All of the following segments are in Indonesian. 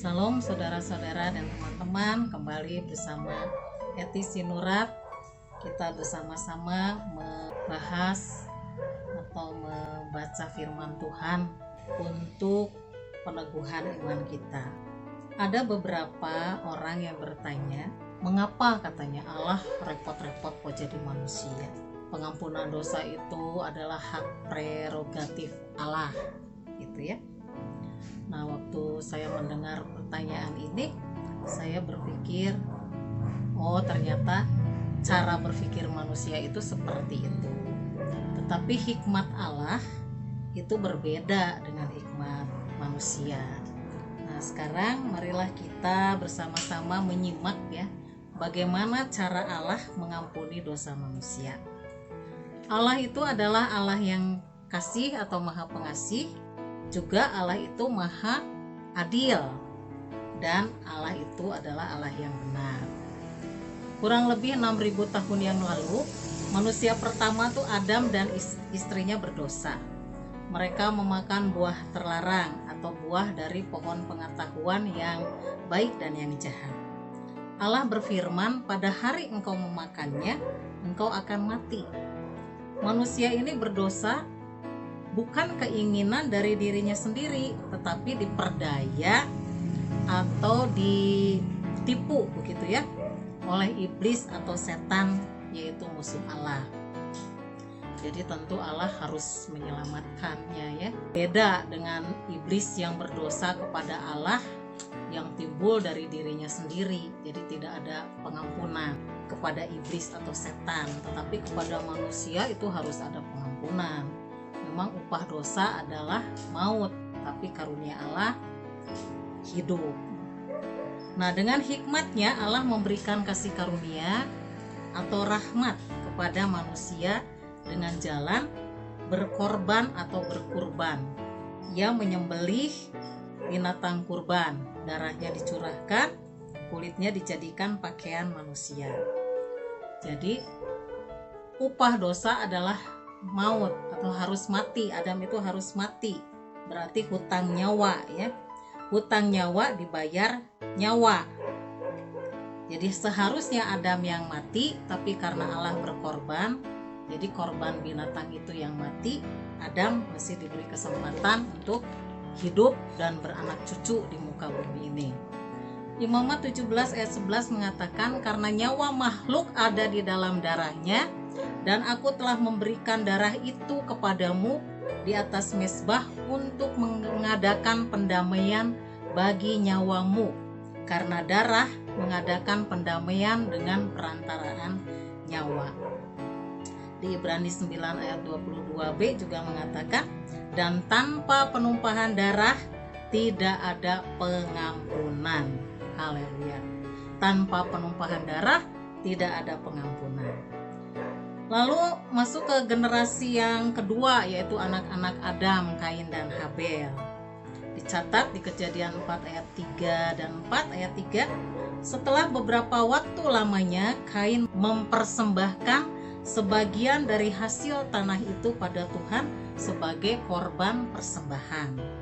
Salam saudara-saudara dan teman-teman, kembali bersama Eti Sinurat. Kita bersama-sama membahas atau membaca firman Tuhan untuk peneguhan iman kita. Ada beberapa orang yang bertanya, mengapa katanya Allah repot-repot kok jadi manusia? Pengampunan dosa itu adalah hak prerogatif Allah, gitu ya. Nah, waktu saya mendengar pertanyaan ini, saya berpikir, oh ternyata cara berpikir manusia itu seperti itu. Tetapi hikmat Allah itu berbeda dengan hikmat manusia. Nah, sekarang marilah kita bersama-sama menyimak ya, bagaimana cara Allah mengampuni dosa manusia. Allah itu adalah Allah yang kasih atau maha pengasih. Juga Allah itu maha adil, dan Allah itu adalah Allah yang benar. Kurang lebih 6.000 tahun yang lalu, manusia pertama tuh Adam dan istrinya berdosa. Mereka memakan buah terlarang atau buah dari pohon pengetahuan yang baik dan yang jahat. Allah berfirman, pada hari engkau memakannya, engkau akan mati. Manusia ini berdosa bukan keinginan dari dirinya sendiri, tetapi diperdaya atau ditipu begitu ya oleh iblis atau setan, yaitu musuh Allah. Jadi tentu Allah harus menyelamatkannya ya. Beda dengan iblis yang berdosa kepada Allah yang timbul dari dirinya sendiri. Jadi tidak ada pengampunan kepada iblis atau setan, tetapi kepada manusia itu harus ada pengampunan. Memang upah dosa adalah maut, tapi karunia Allah hidup. Nah, dengan hikmatnya Allah memberikan kasih karunia atau rahmat kepada manusia dengan jalan berkorban atau berkurban. Ia menyembelih binatang kurban, darahnya dicurahkan, kulitnya dijadikan pakaian manusia. Jadi upah dosa adalah maut atau harus mati. Adam itu harus mati, berarti hutang nyawa ya. Hutang nyawa dibayar nyawa. Jadi seharusnya Adam yang mati, tapi karena Allah berkorban, jadi korban binatang itu yang mati, Adam masih diberi kesempatan untuk hidup dan beranak cucu di muka bumi ini. Imamat 17 ayat 11 mengatakan, karena nyawa makhluk ada di dalam darahnya, dan aku telah memberikan darah itu kepadamu di atas mezbah untuk mengadakan pendamaian bagi nyawamu, karena darah mengadakan pendamaian dengan perantaraan nyawa. Di Ibrani 9 ayat 22b juga mengatakan, dan tanpa penumpahan darah tidak ada pengampunan. Haleluya. Tanpa penumpahan darah tidak ada pengampunan. Lalu masuk ke generasi yang kedua, yaitu anak-anak Adam, Kain dan Habel. Dicatat di Kejadian 4 ayat 3 dan 4 ayat 3, setelah beberapa waktu lamanya Kain mempersembahkan sebagian dari hasil tanah itu pada Tuhan sebagai korban persembahan.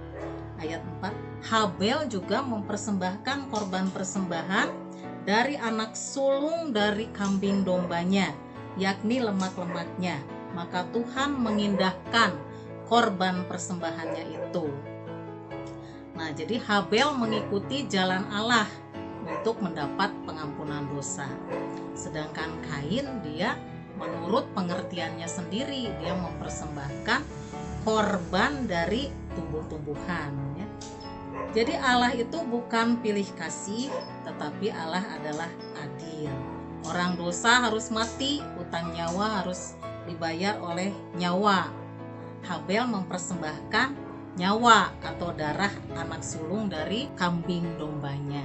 Ayat 4, Habel juga mempersembahkan korban persembahan dari anak sulung dari kambing dombanya, yakni lemak-lemaknya. Maka Tuhan mengindahkan korban persembahannya itu. Nah, jadi Habel mengikuti jalan Allah untuk mendapat pengampunan dosa. Sedangkan Kain, dia menurut pengertiannya sendiri, dia mempersembahkan korban dari tumbuh-tumbuhan ya. Jadi Allah itu bukan pilih kasih, tetapi Allah adalah adil. Orang dosa harus mati, hutang nyawa harus dibayar oleh nyawa. Habel mempersembahkan nyawa atau darah anak sulung dari kambing dombanya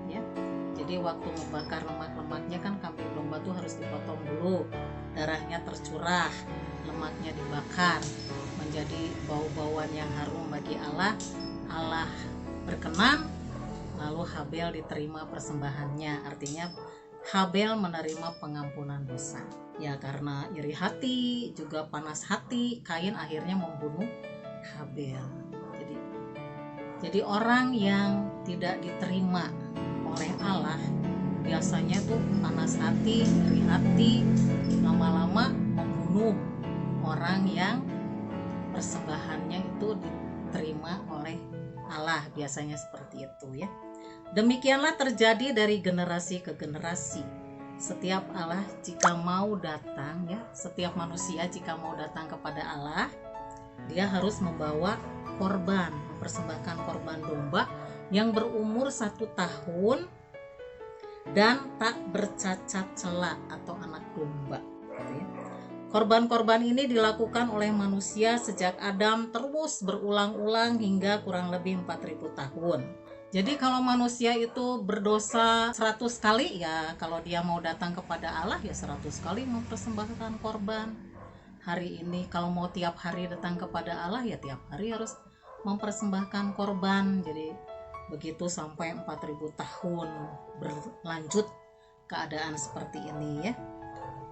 ya. Jadi waktu membakar lemak-lemaknya kan kambing domba tuh harus dipotong dulu, darahnya tercurah, lemaknya dibakar menjadi bau-bauan yang harum bagi Allah. Allah berkenan, lalu Habel diterima persembahannya. Artinya Habel menerima pengampunan dosa. Ya, karena iri hati, juga panas hati, Kain akhirnya membunuh Habel. Jadi Jadi orang yang tidak diterima oleh Allah biasanya tuh panas hati, iri hati, lama-lama membunuh orang yang persembahannya itu diterima oleh Allah, biasanya seperti itu ya. Demikianlah terjadi dari generasi ke generasi. Setiap Allah jika mau datang ya, setiap manusia jika mau datang kepada Allah, dia harus membawa korban, mempersembahkan korban domba yang berumur 1 tahun dan tak bercacat cela atau anak domba. Korban-korban ini dilakukan oleh manusia sejak Adam terus berulang-ulang hingga kurang lebih 4000 tahun. Jadi kalau manusia itu berdosa 100 kali ya, kalau dia mau datang kepada Allah ya 100 kali mempersembahkan korban. Hari ini kalau mau tiap hari datang kepada Allah ya tiap hari harus mempersembahkan korban. Jadi begitu sampai 4000 tahun berlanjut keadaan seperti ini ya.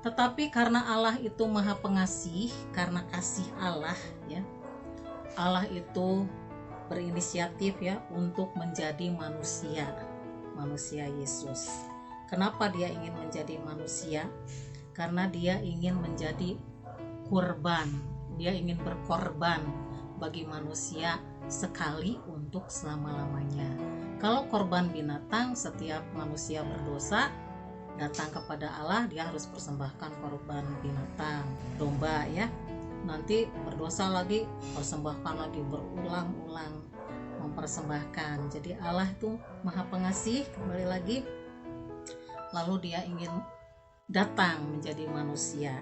Tetapi karena Allah itu Maha Pengasih, karena kasih Allah ya, Allah itu berinisiatif ya untuk menjadi manusia Yesus. Kenapa dia ingin menjadi manusia? Karena dia ingin menjadi kurban, dia ingin berkorban bagi manusia sekali untuk selama-lamanya. Kalau korban binatang, setiap manusia berdosa datang kepada Allah, dia harus persembahkan korban binatang, domba ya. Nanti berdosa lagi, persembahkan lagi, berulang-ulang mempersembahkan. Jadi Allah itu Maha Pengasih, kembali lagi, lalu dia ingin datang menjadi manusia.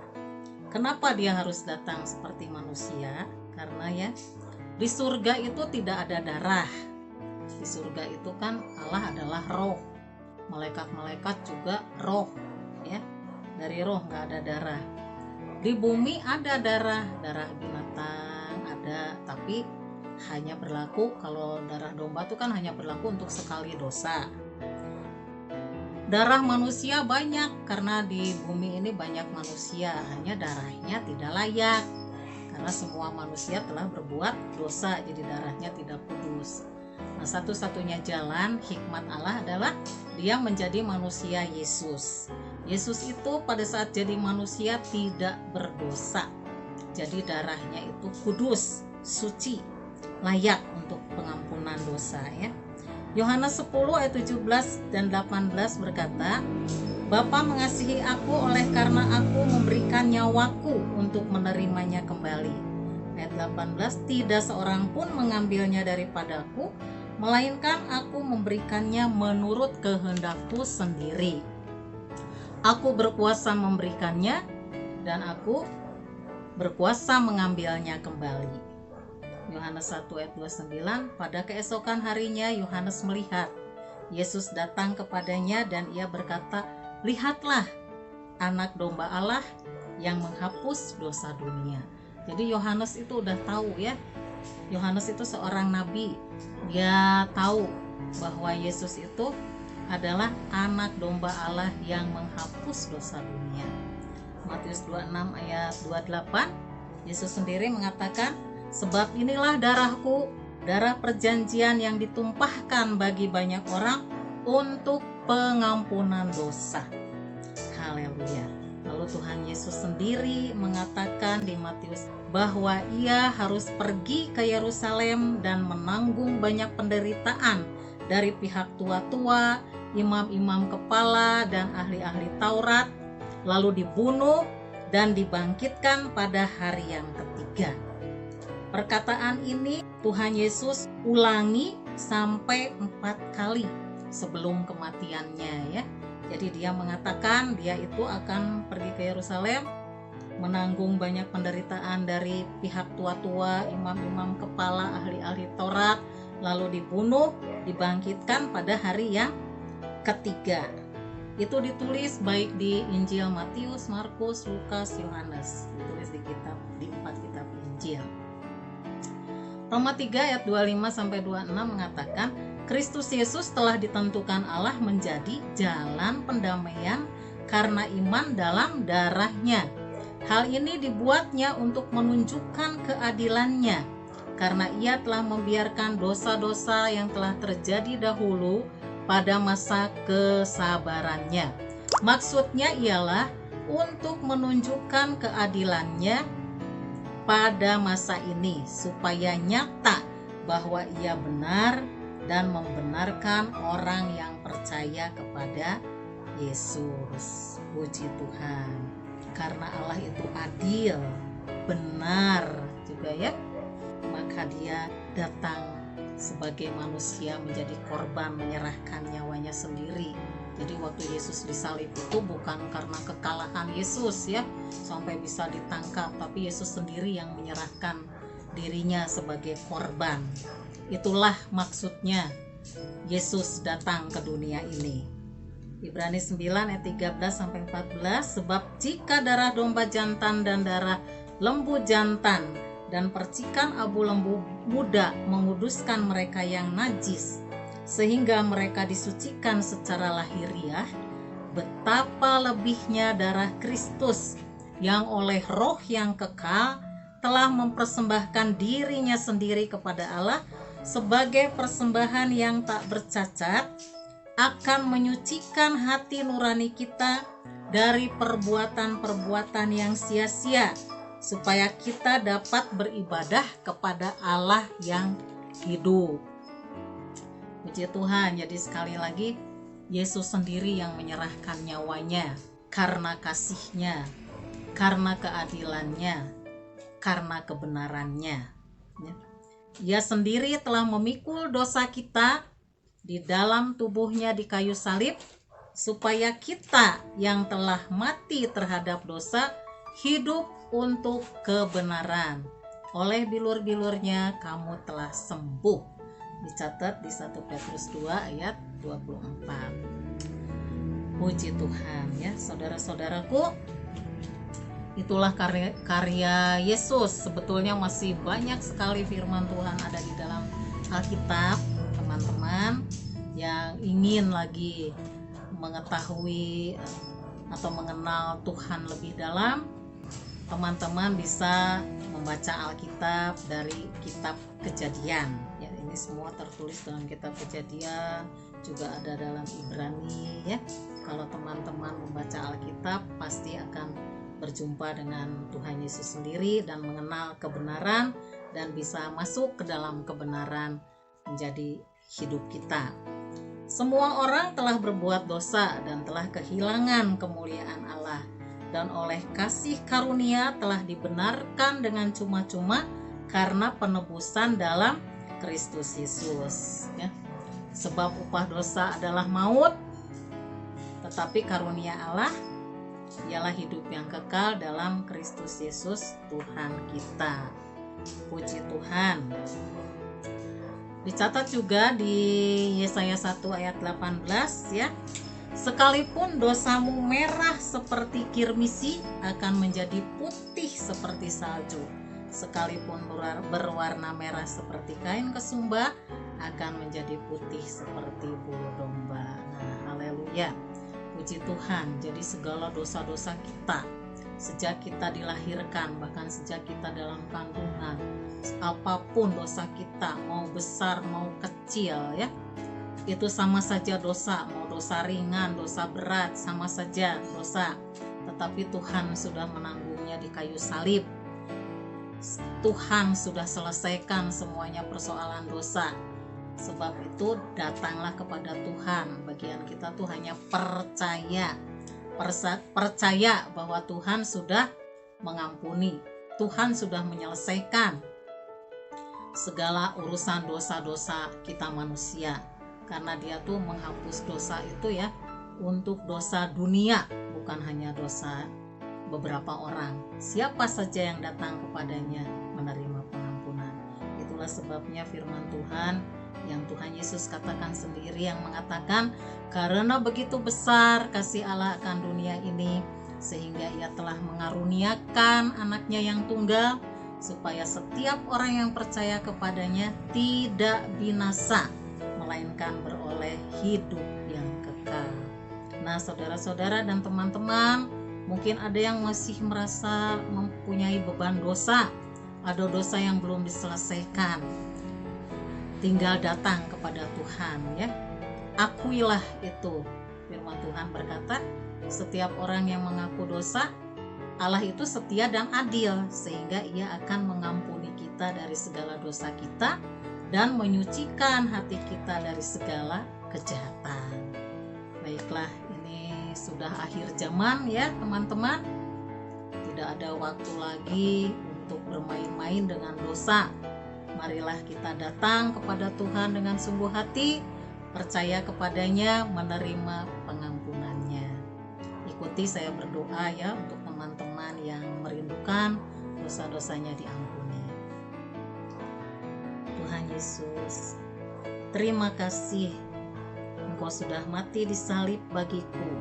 Kenapa dia harus datang seperti manusia? Karena ya di surga itu tidak ada darah. Di surga itu kan Allah adalah roh, malaikat-malaikat juga roh ya, dari roh, nggak ada darah. Di bumi ada darah binatang ada, tapi hanya berlaku kalau darah domba itu kan hanya berlaku untuk sekali dosa. Darah manusia banyak karena di bumi ini banyak manusia, hanya darahnya tidak layak karena semua manusia telah berbuat dosa, jadi darahnya tidak kudus. Nah, satu-satunya jalan hikmat Allah adalah dia menjadi manusia Yesus. Yesus itu pada saat jadi manusia tidak berdosa. Jadi darahnya itu kudus, suci, layak untuk pengampunan dosa ya. Yohanes 10 ayat 17 dan 18 berkata, Bapa mengasihi aku oleh karena aku memberikan nyawaku untuk menerimanya kembali. Ayat 18, tidak seorang pun mengambilnya daripadaku, melainkan aku memberikannya menurut kehendakku sendiri. Aku berkuasa memberikannya dan aku berkuasa mengambilnya kembali. Yohanes 1 ayat 29, pada keesokan harinya Yohanes melihat Yesus datang kepadanya dan ia berkata, lihatlah anak domba Allah yang menghapus dosa dunia. Jadi Yohanes itu udah tahu ya, Yohanes itu seorang nabi, dia tahu bahwa Yesus itu adalah anak domba Allah yang menghapus dosa dunia. Matius 26 ayat 28, Yesus sendiri mengatakan, sebab inilah darahku, darah perjanjian yang ditumpahkan bagi banyak orang untuk pengampunan dosa. Haleluya. Lalu Tuhan Yesus sendiri mengatakan di Matius bahwa ia harus pergi ke Yerusalem dan menanggung banyak penderitaan dari pihak tua-tua, imam-imam kepala dan ahli-ahli Taurat, lalu dibunuh dan dibangkitkan pada hari yang ketiga. Perkataan ini Tuhan Yesus ulangi sampai 4 kali sebelum kematiannya ya. Jadi dia mengatakan dia itu akan pergi ke Yerusalem, menanggung banyak penderitaan dari pihak tua-tua, imam-imam kepala, ahli-ahli Taurat, lalu dibunuh, dibangkitkan pada hari yang ketiga. Itu ditulis baik di Injil Matius, Markus, Lukas, Yohanes, ditulis di 4 kitab Injil. Roma 3 ayat 25 sampai 26 mengatakan, Kristus Yesus telah ditentukan Allah menjadi jalan pendamaian karena iman dalam darahnya. Hal ini dibuatnya untuk menunjukkan keadilannya karena ia telah membiarkan dosa-dosa yang telah terjadi dahulu pada masa kesabarannya. Maksudnya ialah untuk menunjukkan keadilannya pada masa ini, supaya nyata bahwa ia benar dan membenarkan orang yang percaya kepada Yesus. Puji Tuhan. Karena Allah itu adil, benar juga ya, maka dia datang sebagai manusia menjadi korban, menyerahkan nyawanya sendiri. Jadi waktu Yesus disalib itu bukan karena kekalahan Yesus ya sampai bisa ditangkap, tapi Yesus sendiri yang menyerahkan dirinya sebagai korban. Itulah maksudnya Yesus datang ke dunia ini. Ibrani 9 ayat 13-14, sebab jika darah domba jantan dan darah lembu jantan dan percikan abu lembu muda menguduskan mereka yang najis, sehingga mereka disucikan secara lahiriah, betapa lebihnya darah Kristus yang oleh Roh yang kekal telah mempersembahkan dirinya sendiri kepada Allah sebagai persembahan yang tak bercacat, akan menyucikan hati nurani kita dari perbuatan-perbuatan yang sia-sia, supaya kita dapat beribadah kepada Allah yang hidup. Puji Tuhan. Jadi sekali lagi, Yesus sendiri yang menyerahkan nyawanya karena kasih-Nya, karena keadilannya, karena kebenarannya. Ia sendiri telah memikul dosa kita di dalam tubuhnya di kayu salib, supaya kita yang telah mati terhadap dosa hidup untuk kebenaran. Oleh bilur-bilurnya kamu telah sembuh. Dicatat di 1 Petrus 2 ayat 24. Puji Tuhan ya, saudara-saudaraku. Itulah karya Yesus. Sebetulnya masih banyak sekali firman Tuhan ada di dalam Alkitab. Teman-teman yang ingin lagi mengetahui atau mengenal Tuhan lebih dalam, teman-teman bisa membaca Alkitab dari kitab Kejadian ya. Ini semua tertulis dalam kitab Kejadian, juga ada dalam Ibrani ya. Kalau teman-teman membaca Alkitab, pasti akan berjumpa dengan Tuhan Yesus sendiri dan mengenal kebenaran, dan bisa masuk ke dalam kebenaran menjadi hidup kita. Semua orang telah berbuat dosa dan telah kehilangan kemuliaan Allah, dan oleh kasih karunia telah dibenarkan dengan cuma-cuma karena penebusan dalam Kristus Yesus ya. Sebab upah dosa adalah maut, tetapi karunia Allah ialah hidup yang kekal dalam Kristus Yesus Tuhan kita. Puji Tuhan. Dicatat juga di Yesaya 1 ayat 18 ya. Sekalipun dosamu merah seperti kirmisi, akan menjadi putih seperti salju. Sekalipun berwarna merah seperti kain kesumba, akan menjadi putih seperti bulu domba. Nah, haleluya. Puji Tuhan. Jadi segala dosa-dosa kita sejak kita dilahirkan, bahkan sejak kita dalam kandungan, apapun dosa kita, mau besar mau kecil ya, itu sama saja dosa. Mau dosa ringan, dosa berat, sama saja dosa. Tetapi Tuhan sudah menanggungnya di kayu salib. Tuhan sudah selesaikan semuanya persoalan dosa. Sebab itu datanglah kepada Tuhan. Bagian kita tuh hanya percaya bahwa Tuhan sudah mengampuni, Tuhan sudah menyelesaikan segala urusan dosa-dosa kita manusia, karena Dia tuh menghapus dosa itu ya untuk dosa dunia, bukan hanya dosa beberapa orang. Siapa saja yang datang kepadanya menerima pengampunan. Itulah sebabnya firman Tuhan yang Tuhan Yesus katakan sendiri, yang mengatakan, karena begitu besar kasih Allah akan dunia ini, sehingga Ia telah mengaruniakan anaknya yang tunggal, supaya setiap orang yang percaya kepadanya tidak binasa, melainkan beroleh hidup yang kekal. Nah, saudara-saudara dan teman-teman, mungkin ada yang masih merasa mempunyai beban dosa, ada dosa yang belum diselesaikan, tinggal datang kepada Tuhan ya. Akuilah itu. Firman Tuhan berkata, setiap orang yang mengaku dosa, Allah itu setia dan adil, sehingga Ia akan mengampuni kita dari segala dosa kita dan menyucikan hati kita dari segala kejahatan. Baiklah, ini sudah akhir zaman ya teman-teman. Tidak ada waktu lagi untuk bermain-main dengan dosa. Marilah kita datang kepada Tuhan dengan sungguh hati, percaya kepadanya, menerima pengampunannya. Ikuti saya berdoa ya untuk teman-teman yang merindukan dosa-dosanya diampuni. Tuhan Yesus, terima kasih Engkau sudah mati di salib bagiku.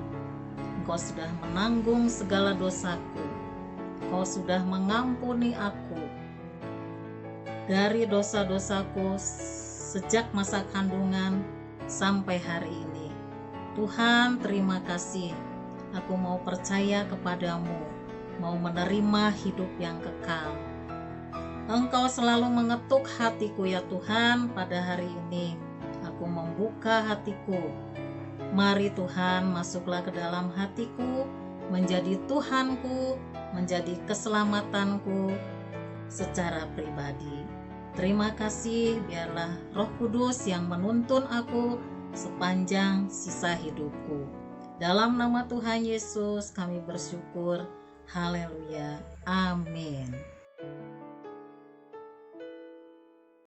Engkau sudah menanggung segala dosaku. Engkau sudah mengampuni aku dari dosa-dosaku sejak masa kandungan sampai hari ini. Tuhan, terima kasih. Aku mau percaya kepadamu, mau menerima hidup yang kekal. Engkau selalu mengetuk hatiku ya Tuhan. Pada hari ini aku membuka hatiku. Mari Tuhan, masuklah ke dalam hatiku, menjadi Tuhanku, menjadi keselamatanku secara pribadi. Terima kasih, biarlah Roh Kudus yang menuntun aku sepanjang sisa hidupku. Dalam nama Tuhan Yesus kami bersyukur. Haleluya. Amin.